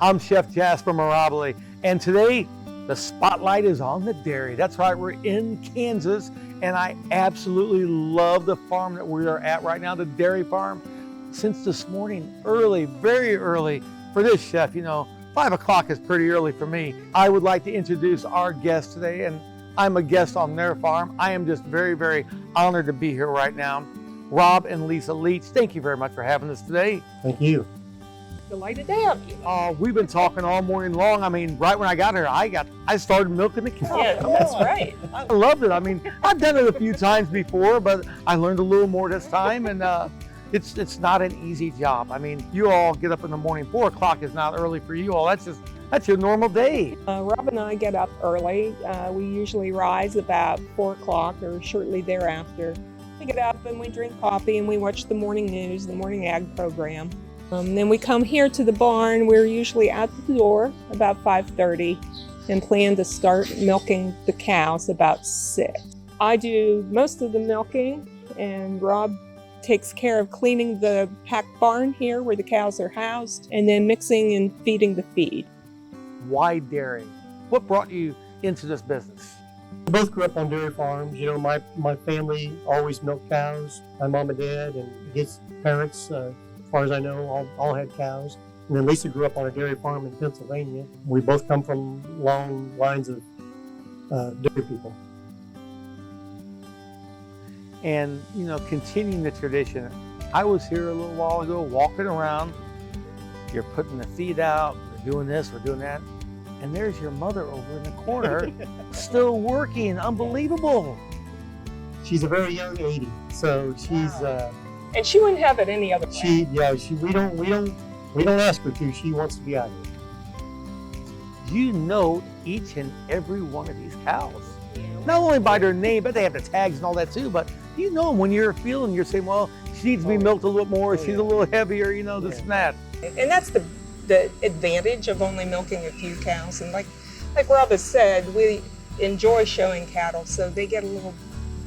I'm Chef Jasper, and today the spotlight is on the dairy. That's right, we're in Kansas, and I absolutely love the farm that we are at right now, the dairy farm. Since this morning, early, very early for this chef, 5 o'clock is pretty early for me. I would like to introduce our guest today, and I'm a guest on their farm. I am just very, very honored to be here right now. Rob and Lisa Leach, thank you very much for having us today. Thank you. Delighted to have you. We've been talking all morning long. I mean, right when I got here, I started milking the cow. Yeah, that's right. I loved it. I mean, I've done it a few times before, but I learned a little more this time, and it's not an easy job. I mean, you all get up in the morning. 4 o'clock is not early for you all. That's your normal day. Rob and I get up early. We usually rise about 4 o'clock or shortly thereafter. We get up and we drink coffee and we watch the morning news, the morning ag program. Then we come here to the barn. We're usually out the door about 5:30 and plan to start milking the cows about 6. I do most of the milking, and Rob takes care of cleaning the packed barn here where the cows are housed, and then mixing and feeding the feed. Why dairy? What brought you into this business? We both grew up on dairy farms. My family always milked cows. My mom and dad and his parents, as far as I know, all had cows. And then Lisa grew up on a dairy farm in Pennsylvania. We both come from long lines of dairy people. And, continuing the tradition, I was here a little while ago walking around. You're putting the feed out, we're doing this, we're doing that. And there's your mother over in the corner, still working. Unbelievable. She's a very young 80, so she's. And she wouldn't have it any other way. We don't ask her to. She wants to be out here. You know each and every one of these cows. Yeah. Not only by their name, but they have the tags and all that too. But you know them when you're feeling. You're saying, well, she needs to be milked a little more. She's a little heavier. This and that. And that's the advantage of only milking a few cows. And like Rob has said, we enjoy showing cattle, so they get a little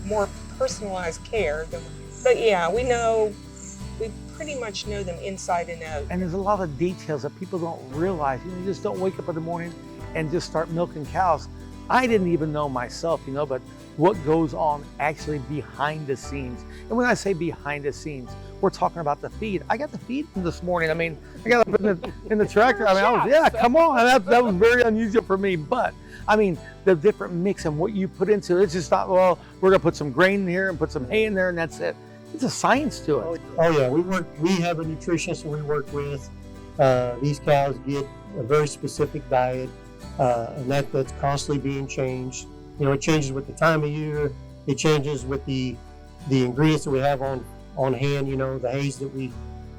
more personalized care. But yeah, we pretty much know them inside and out. And there's a lot of details that people don't realize. You just don't wake up in the morning and just start milking cows. I didn't even know myself, but what goes on actually behind the scenes. And when I say behind the scenes, we're talking about the feed. I got the feed this morning. I mean, I got up in the tractor. I mean, come on. That was very unusual for me. But I mean, the different mix and what you put into it, it's just not, well, we're gonna put some grain in here and put some hay in there and that's it. It's a science to it. Oh yeah, we have a nutritionist we work with. These cows get a very specific diet, and that's constantly being changed. It changes with the time of year. It changes with the ingredients that we have on hand. The hays that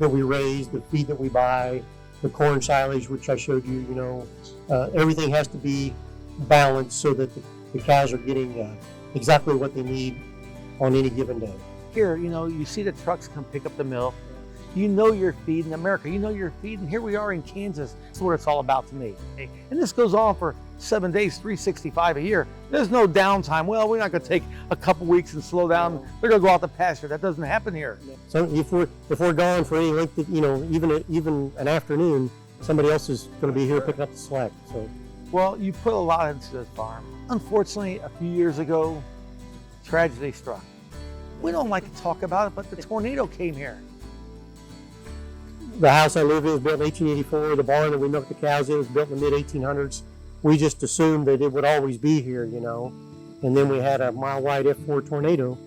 we raise, the feed that we buy, the corn silage, which I showed you. Everything has to be balanced so that the cows are getting exactly what they need on any given day. Here, you see the trucks come pick up the milk. You're feeding America. You're feeding. Here we are in Kansas. That's what it's all about to me. And this goes on for 7 days, 365 a year. There's no downtime. Well, we're not going to take a couple weeks and slow down. They're going to go out to pasture. That doesn't happen here. So if we're gone for any length, even an afternoon, somebody else is going to be here picking up the slack. So, well, you put a lot into this farm. Unfortunately, a few years ago, tragedy struck. We don't like to talk about it, but the tornado came here. The house I live in was built in 1884. The barn that we milked the cows in was built in the mid-1800s. We just assumed that it would always be here, And then we had a mile-wide F4 tornado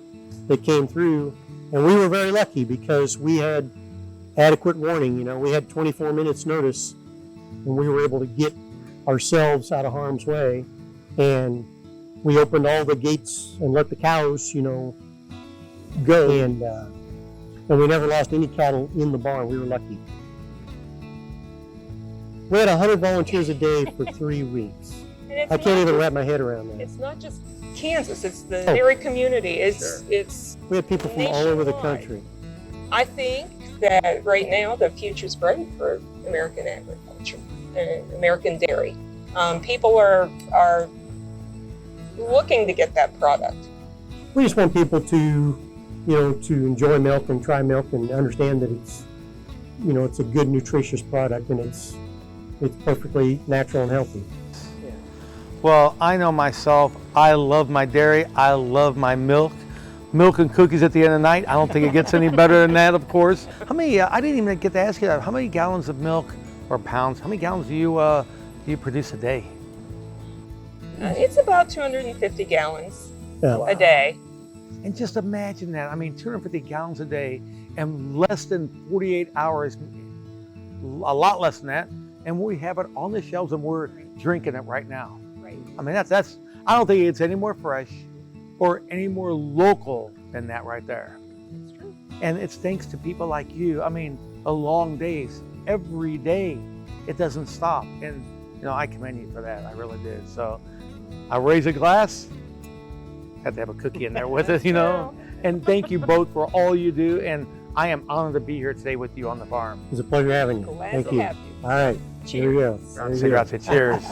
that came through, and we were very lucky because we had adequate warning. We had 24 minutes notice, and we were able to get ourselves out of harm's way. And we opened all the gates and let the cows, go. And we never lost any cattle in the barn. We were lucky. We had 100 volunteers a day for 3 weeks. I can't even wrap my head around that. It's not just Kansas, it's the dairy community. It's we have people from all over the country. I think that right now the future's bright for American agriculture and American dairy. People are looking to get that product. We just want people to enjoy milk and try milk and understand that it's, it's a good nutritious product, and it's perfectly natural and healthy. Well, I know myself, I love my dairy, I love my milk. Milk and cookies at the end of the night. I don't think it gets any better than that, of course. How many, I didn't even get to ask you that, how many gallons of milk or pounds, how many gallons do you produce a day? It's about 250 gallons Yeah. a day. And just imagine that, I mean, 250 gallons a day and less than 48 hours, a lot less than that, and we have it on the shelves and we're drinking it right now. Right. I mean, that's, I don't think it's any more fresh or any more local than that right there. That's true. And it's thanks to people like you. I mean, the long days, every day, it doesn't stop. And, you know, I commend you for that. I really did. So I raise a glass, had to have a cookie in there with it, you know. And thank you both for all you do. And I am honored to be here today with you on the farm. It was a pleasure having you. Glad Thank to you. have you. All right. Here we go. There you go. Cheers.